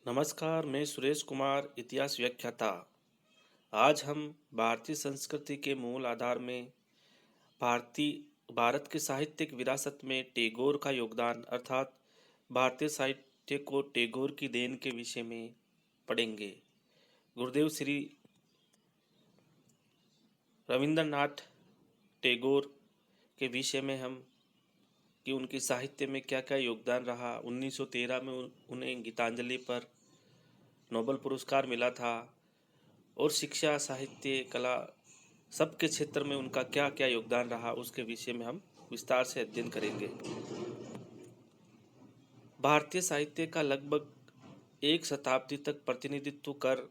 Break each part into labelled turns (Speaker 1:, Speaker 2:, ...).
Speaker 1: नमस्कार, मैं सुरेश कुमार, इतिहास व्याख्याता। आज हम भारतीय संस्कृति के मूल आधार में भारत के साहित्यिक विरासत में टैगोर का योगदान अर्थात भारतीय साहित्य को टैगोर की देन के विषय में पढ़ेंगे। गुरुदेव श्री रविंद्रनाथ टैगोर के विषय में हम कि उनके साहित्य में क्या क्या योगदान रहा। 1913 में उन्हें गीतांजलि पर नोबेल पुरस्कार मिला था और शिक्षा, साहित्य, कला सबके क्षेत्र में उनका क्या क्या योगदान रहा उसके विषय में हम विस्तार से अध्ययन करेंगे। भारतीय साहित्य का लगभग एक शताब्दी तक प्रतिनिधित्व कर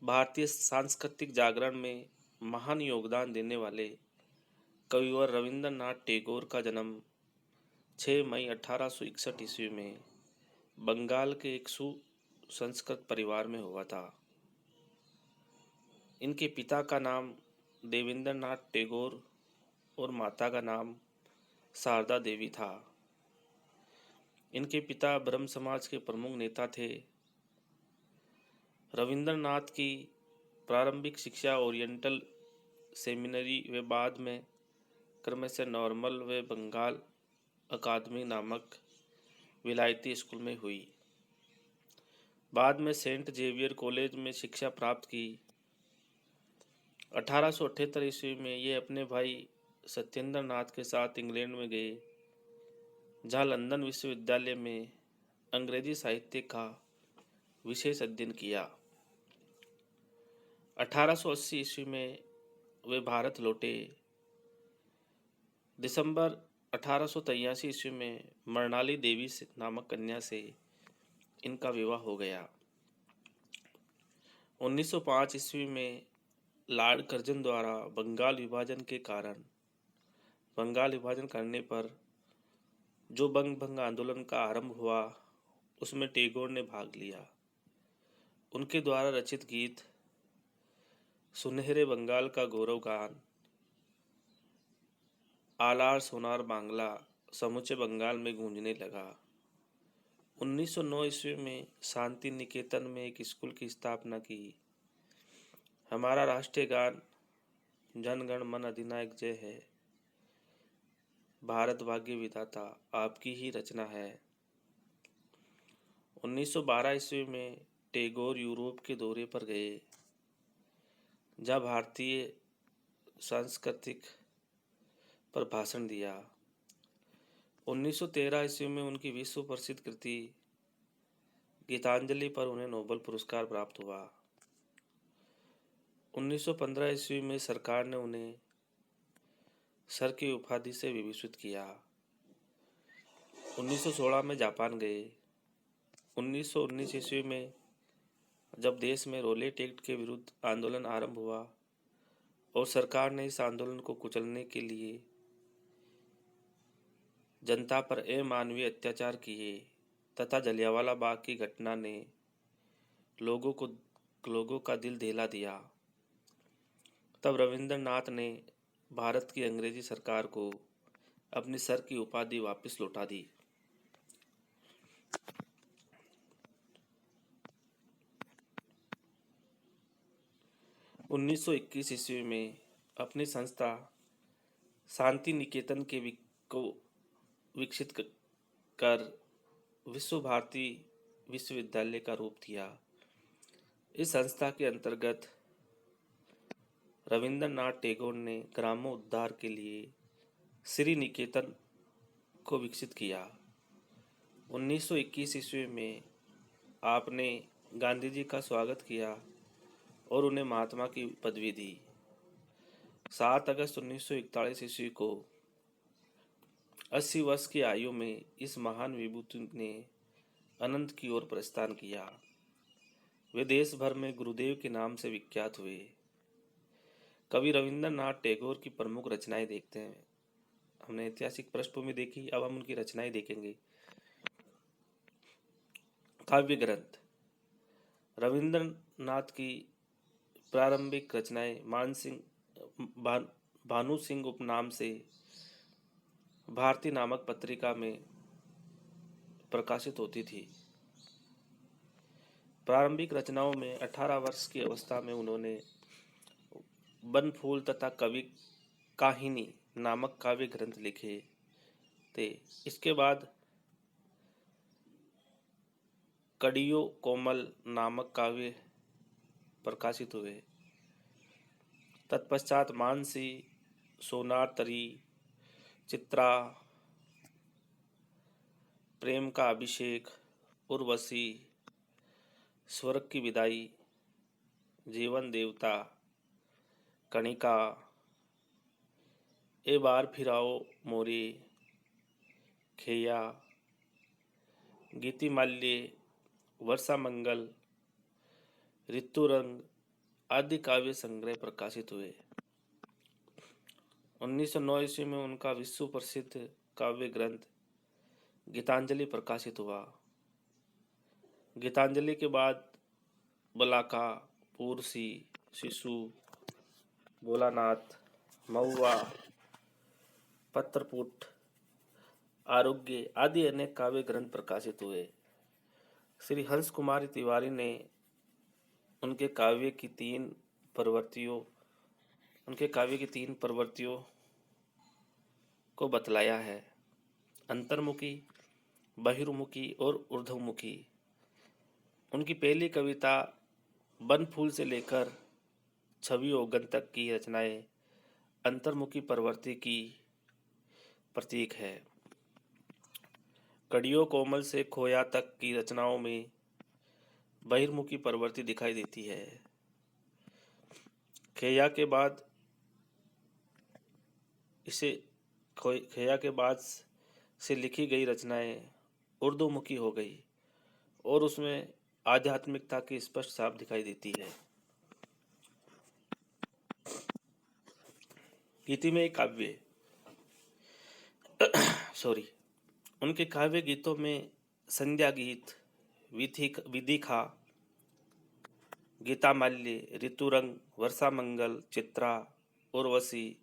Speaker 1: भारतीय सांस्कृतिक जागरण में महान योगदान देने वाले कविवर रविंद्रनाथ टैगोर का जन्म 6 मई 1861 ईस्वी में बंगाल के एक सुसंस्कृत परिवार में हुआ था। इनके पिता का नाम देवेंद्रनाथ टैगोर और माता का नाम शारदा देवी था। इनके पिता ब्रह्म समाज के प्रमुख नेता थे। रविंद्रनाथ की प्रारंभिक शिक्षा ओरिएंटल सेमिनरी व बाद में क्रमशः नॉर्मल व बंगाल अकादमी नामक विलायती स्कूल में हुई। बाद में सेंट जेवियर कॉलेज में शिक्षा प्राप्त की। 1878 ईस्वी में ये अपने भाई सत्येंद्र नाथ के साथ इंग्लैंड में गए, जहाँ लंदन विश्वविद्यालय में अंग्रेजी साहित्य का विशेष अध्ययन किया। 1880 ईस्वी में वे भारत लौटे। दिसंबर 1883 ईस्वी में मृणाली देवी नामक कन्या से इनका विवाह हो गया। 1905 ईस्वी में लॉर्ड कर्जन द्वारा बंगाल विभाजन करने पर जो बंग भंग आंदोलन का आरंभ हुआ उसमें टैगोर ने भाग लिया। उनके द्वारा रचित गीत सुनहरे बंगाल का गौरव गान, आलार सोनार बांग्ला समूचे बंगाल में गूंजने लगा। 1909 ईस्वी में शांति निकेतन में एक स्कूल की स्थापना की। हमारा राष्ट्रीय गान जन गण मन अधिनायक जय है, भारत भाग्य विधाता आपकी ही रचना है। 1912 ईस्वी में टैगोर यूरोप के दौरे पर गए, जहाँ भारतीय सांस्कृतिक पर भाषण दिया। 1913 ईस्वी में उनकी विश्व प्रसिद्ध कृति गीतांजलि पर उन्हें नोबेल पुरस्कार प्राप्त हुआ। 1915 ईस्वी में सरकार ने उन्हें सर की उपाधि से विभूषित किया। 1916 में जापान गए। 1919 ईस्वी में जब देश में रॉलेट एक्ट के विरुद्ध आंदोलन आरंभ हुआ और सरकार ने इस आंदोलन को कुचलने के लिए जनता पर अमानवीय अत्याचार किए तथा जलियांवाला बाग की घटना ने लोगों का दिल दहला दिया, तब रविंद्रनाथ ने भारत की अंग्रेजी सरकार को अपनी सर की उपाधि वापस लौटा दी। उन्नीस सौ 21 ईस्वी में अपनी संस्था शांति निकेतन को विकसित कर विश्व भारती विश्वविद्यालय का रूप दिया। इस संस्था के अंतर्गत रविंद्रनाथ टैगोर ने ग्रामोद्धार के लिए श्री निकेतन को विकसित किया। 1921 ईस्वी में आपने गांधी जी का स्वागत किया और उन्हें महात्मा की पदवी दी। 7 अगस्त 1941 ईस्वी को 80 वर्ष की आयु में इस महान विभूति ने अनंत की ओर प्रस्थान किया। वे देश भर में गुरुदेव के नाम से विख्यात हुए। कवि रविंद्रनाथ टैगोर की प्रमुख रचनाएं देखते हैं। हमने ऐतिहासिक पृष्ठभूमि देखी, अब हम उनकी रचनाएं देखेंगे। काव्य ग्रंथ रविंद्रनाथ की प्रारंभिक रचनाएं भानु सिंह उपनाम से भारती नामक पत्रिका में प्रकाशित होती थी। प्रारंभिक रचनाओं में 18 वर्ष की अवस्था में उन्होंने वन फूल तथा कवि काहिनी नामक काव्य ग्रंथ लिखे थे। इसके बाद कड़ियो कोमल नामक काव्य प्रकाशित हुए। तत्पश्चात मानसी, सोनार तरी, चित्रा, प्रेम का अभिषेक, उर्वशी, स्वर्ग की विदाई, जीवन देवता, कणिका, ए बार फिर आओ मोरे, खेया, गीतिमाल्य, वर्षा मंगल, ऋतुरंग आदि काव्य संग्रह प्रकाशित हुए। 1909 ईस्वी में उनका विश्व प्रसिद्ध काव्य ग्रंथ गीतांजलि प्रकाशित हुआ। गीतांजलि के बाद बलाका, पूरसी, शिशु, भोलानाथ, महुआ, पत्रपुट, आरोग्य आदि अनेक काव्य ग्रंथ प्रकाशित हुए। श्री हंस कुमारी तिवारी ने उनके काव्य की तीन प्रवृत्तियों को बतलाया है: अंतर्मुखी, बहिर्मुखी और ऊर्ध्वमुखी। उनकी पहली कविता वन फूल से लेकर छवि ओगन तक की रचनाएं अंतर्मुखी प्रवृत्ति की प्रतीक है। कड़ियों कोमल से खोया तक की रचनाओं में बहिर्मुखी प्रवृत्ति दिखाई देती है। खेया के बाद से लिखी गई रचनाएं उर्दूमुखी हो गई और उसमें आध्यात्मिकता की स्पष्ट छाप दिखाई देती है। गीतिमय काव्य उनके काव्य गीतों में संध्या गीत, विदिखा, गीतामाल्य, ऋतुरंग, वर्षा मंगल, चित्रा, उर्वशी,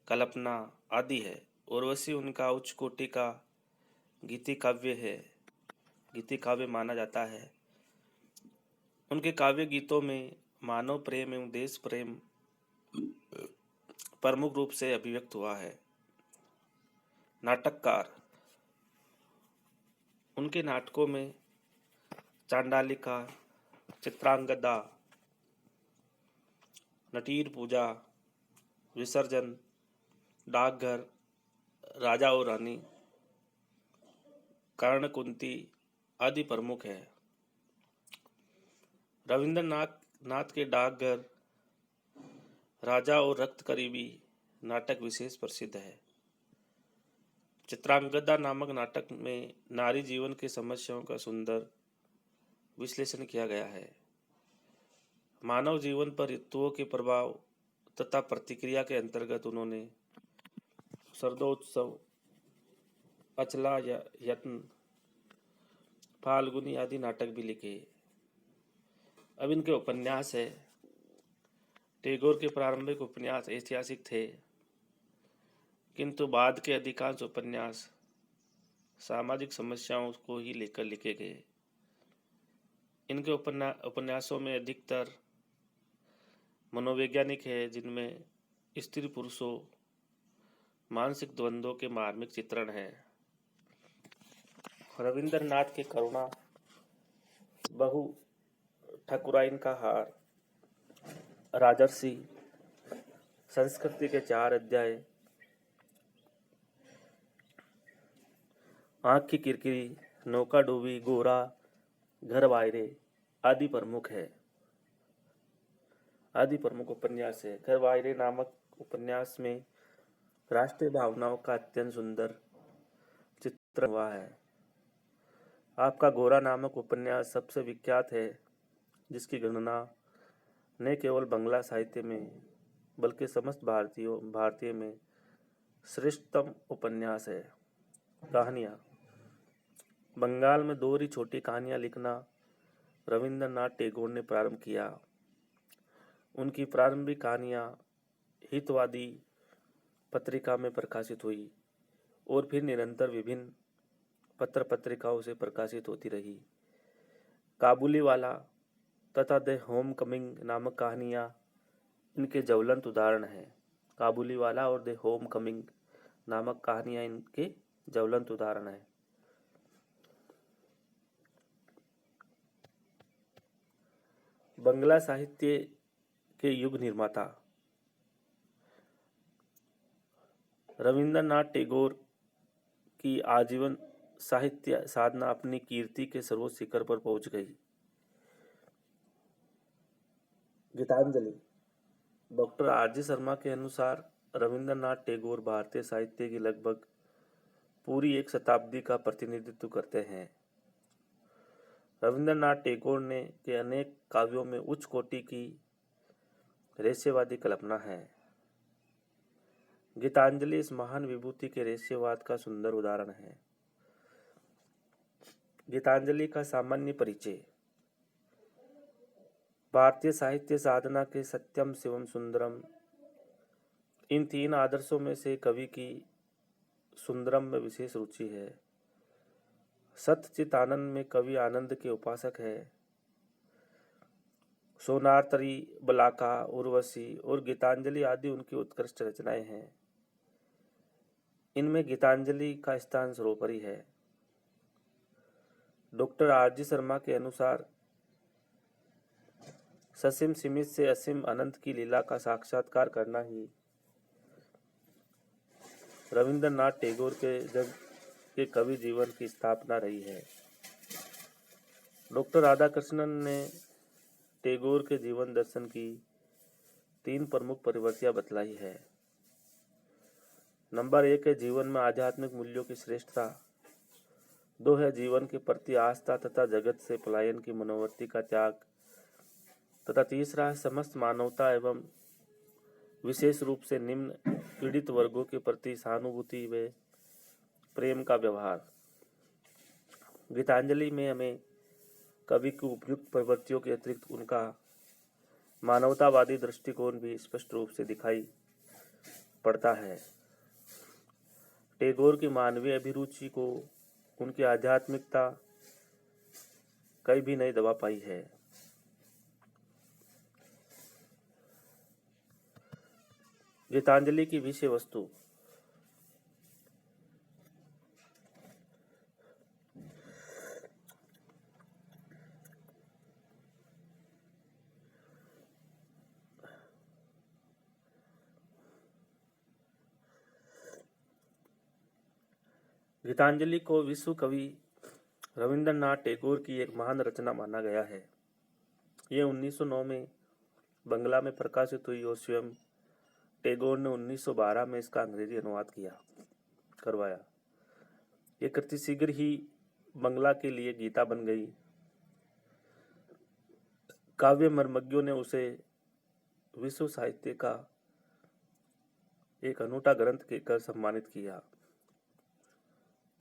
Speaker 1: कल्पना आदि है। उर्वशी उनका उच्च कोटि का गीति काव्य माना जाता है। उनके काव्य गीतों में मानव प्रेम एवं देश प्रेम प्रमुख रूप से अभिव्यक्त हुआ है। नाटककार उनके नाटकों में चांडालिका, चित्रांगदा, नटीर पूजा, विसर्जन, डाकघर, राजा और रानी, कर्णकुंती आदि प्रमुख है। रविंद्रनाथ के डाकघर, राजा और रक्त करीबी नाटक विशेष प्रसिद्ध है। चित्रांगदा नामक नाटक में नारी जीवन की समस्याओं का सुंदर विश्लेषण किया गया है। मानव जीवन पर ऋतुओं के प्रभाव तथा प्रतिक्रिया के अंतर्गत उन्होंने शरदोत्सव, अचला यत्न, फाल्गुनी आदि नाटक भी लिखे। अब इनके उपन्यास है। टैगोर के प्रारंभिक उपन्यास ऐतिहासिक थे, किंतु बाद के अधिकांश उपन्यास सामाजिक समस्याओं को ही लेकर लिखे गए। इनके उपन्यासों में अधिकतर मनोवैज्ञानिक है, जिनमें स्त्री पुरुषों, मानसिक द्वंद्वों के मार्मिक चित्रण है। रविंद्रनाथ के करुणा, बहु, ठकुराइन का हार, राजर्षि, संस्कृति के 4 अध्याय, आँख की किरकिरी, नौका डूबी, गोरा, घर वायरे आदि प्रमुख उपन्यास है। घर वायरे नामक उपन्यास में राष्ट्रीय भावनाओं का अत्यंत सुंदर चित्रण हुआ है। आपका गोरा नामक उपन्यास सबसे विख्यात है, जिसकी गणना न केवल बांग्ला साहित्य में बल्कि समस्त भारतीय में श्रेष्ठतम उपन्यास है। कहानियाँ बंगाल में दोहरी छोटी कहानियाँ लिखना रविंद्रनाथ टैगोर ने प्रारंभ किया। उनकी प्रारंभिक कहानियाँ हितवादी पत्रिका में प्रकाशित हुई और फिर निरंतर विभिन्न पत्र पत्रिकाओं से प्रकाशित होती रही। काबुली वाला तथा द होम कमिंग नामक कहानियाँ इनके ज्वलंत उदाहरण हैं। काबुली वाला और द होम कमिंग नामक कहानियाँ इनके ज्वलंत उदाहरण हैं। बंगला साहित्य के युग निर्माता रविंद्रनाथ टैगोर की आजीवन साहित्य साधना अपनी कीर्ति के सर्वोच्च शिखर पर पहुंच गई। Geetanjali doctor RG. शर्मा के अनुसार रविंद्रनाथ टैगोर भारतीय साहित्य की लगभग पूरी एक शताब्दी का प्रतिनिधित्व करते हैं। रविंद्रनाथ टैगोर ने के अनेक काव्यों में उच्च कोटि की रहस्यवादी कल्पना है। गीतांजलि इस महान विभूति के रहस्यवाद का सुंदर उदाहरण है। गीतांजलि का सामान्य परिचय। भारतीय साहित्य साधना के सत्यम शिवम सुंदरम इन तीन आदर्शों में से कवि की सुंदरम में विशेष रुचि है। सत्यचित आनंद में कवि आनंद के उपासक है। सोनारतरी, बलाका, उर्वशी और गीतांजलि आदि उनकी उत्कृष्ट रचनाएं हैं। इनमें गीतांजलि का स्थान सर्वोपरि है। Doctor RG. शर्मा के अनुसार ससीम सीमित से असीम अनंत की लीला का साक्षात्कार करना ही रविंद्रनाथ टैगोर के कवि जीवन की स्थापना रही है। डॉक्टर राधाकृष्णन ने टैगोर के जीवन दर्शन की 3 प्रमुख प्रवृत्तियां बतलाई है। नंबर 1 है जीवन में आध्यात्मिक मूल्यों की श्रेष्ठता। 2 है जीवन के प्रति आस्था तथा जगत से पलायन की मनोवृत्ति का त्याग तथा तीसरा है समस्त मानवता एवं विशेष रूप से निम्न पीड़ित वर्गों के प्रति सहानुभूति व प्रेम का व्यवहार। गीतांजलि में हमें कवि की उपयुक्त प्रवृत्तियों के अतिरिक्त उनका मानवतावादी दृष्टिकोण भी स्पष्ट रूप से दिखाई पड़ता है। टैगोर की मानवीय अभिरुचि को उनकी आध्यात्मिकता कहीं भी नहीं दबा पाई है। गीतांजलि की विषय वस्तु। गीतांजलि को विश्व कवि रविंद्रनाथ टैगोर की एक महान रचना माना गया है। यह 1909 में बंगला में प्रकाशित हुई और स्वयं टैगोर ने 1912 में इसका अंग्रेजी अनुवाद करवाया। यह कृति शीघ्र ही बंगला के लिए गीता बन गई। काव्य मर्मज्ञों ने उसे विश्व साहित्य का एक अनूठा ग्रंथ कहकर सम्मानित किया।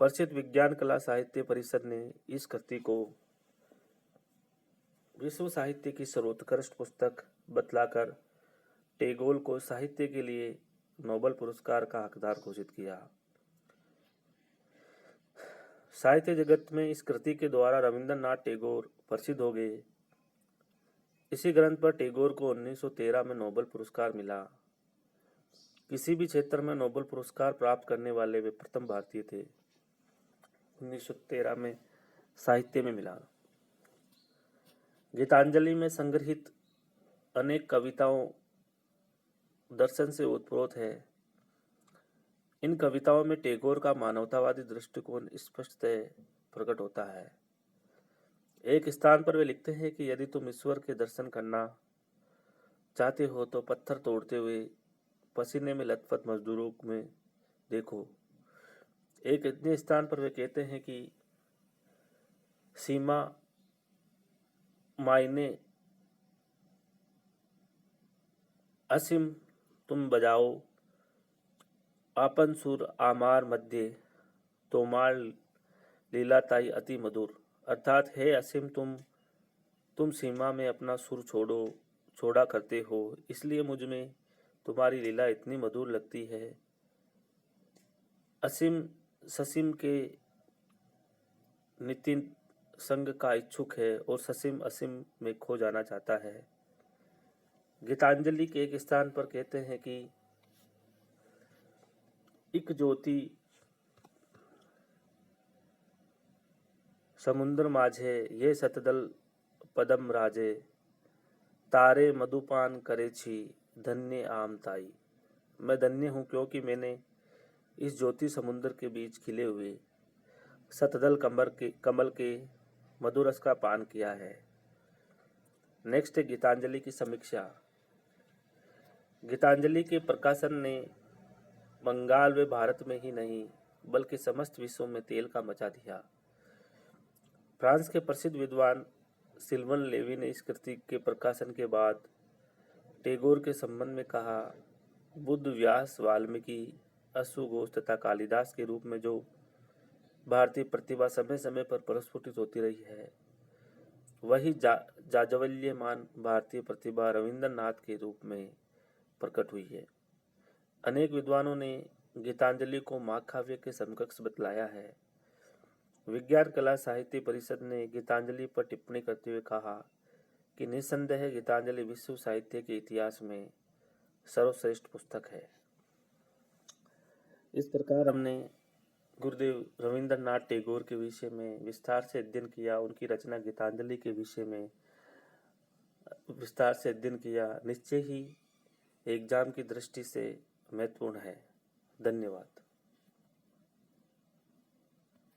Speaker 1: प्रसिद्ध विज्ञान कला साहित्य परिषद ने इस कृति को विश्व साहित्य की सर्वोत्कृष्ट पुस्तक बतलाकर टैगोर को साहित्य के लिए नोबेल पुरस्कार का हकदार घोषित किया। साहित्य जगत में इस कृति के द्वारा रविंद्रनाथ टैगोर प्रसिद्ध हो गए। इसी ग्रंथ पर टैगोर को 1913 में नोबेल पुरस्कार मिला। किसी भी क्षेत्र में नोबेल पुरस्कार प्राप्त करने वाले वे प्रथम भारतीय थे। 1913 में साहित्य में मिला। गीतांजलि में संग्रहित अनेक कविताओं दर्शन से ओतप्रोत है। इन कविताओं में टैगोर का मानवतावादी दृष्टिकोण स्पष्टतः प्रकट होता है। एक स्थान पर वे लिखते हैं कि यदि तुम ईश्वर के दर्शन करना चाहते हो तो पत्थर तोड़ते हुए पसीने में लथपथ मजदूरों में देखो। एक इतने स्थान पर वे कहते हैं कि सीमा मायने असीम तुम बजाओ आपन सुर आमार मध्य तोमार लीलाताई अति मधुर। अर्थात हे असीम तुम सीमा में अपना सुर छोड़ा करते हो, इसलिए मुझ में तुम्हारी लीला इतनी मधुर लगती है। असीम ससीम के नितिन संग का इच्छुक है और ससीम असीम में खो जाना चाहता है। गीतांजलि के एक स्थान पर कहते हैं कि एक ज्योति समुद्र माझे ये सतदल पदम राजे तारे मधुपान करे छी धन्य आम ताई। मैं धन्य हूँ क्योंकि मैंने इस ज्योति समुद्र के बीच खिले हुए सतदल कमल के मधुरस का पान किया है। नेक्स्ट है गीतांजलि की समीक्षा। गीतांजलि के प्रकाशन ने बंगाल व भारत में ही नहीं बल्कि समस्त विश्व में तेल का मचा दिया। फ्रांस के प्रसिद्ध विद्वान सिल्वन लेवी ने इस कृति के प्रकाशन के बाद टैगोर के संबंध में कहा, बुद्ध, व्यास, वाल्मीकि, अश्वु घोष तथा कालिदास के रूप में जो भारतीय प्रतिभा समय समय पर प्रस्फुटित होती रही है, वही जाज्वल्यमान भारतीय प्रतिभा रविंद्रनाथ के रूप में प्रकट हुई है। अनेक विद्वानों ने गीतांजलि को महाकाव्य के समकक्ष बतलाया है। विज्ञान कला साहित्य परिषद ने गीतांजलि पर टिप्पणी करते हुए कहा कि निस्संदेह गीतांजलि विश्व साहित्य के इतिहास में सर्वश्रेष्ठ पुस्तक है। इस प्रकार हमने गुरुदेव रविंद्रनाथ टैगोर के विषय में विस्तार से अध्ययन किया, उनकी रचना गीतांजलि के विषय में विस्तार से अध्ययन किया। निश्चय ही एग्जाम की दृष्टि से महत्वपूर्ण है। धन्यवाद।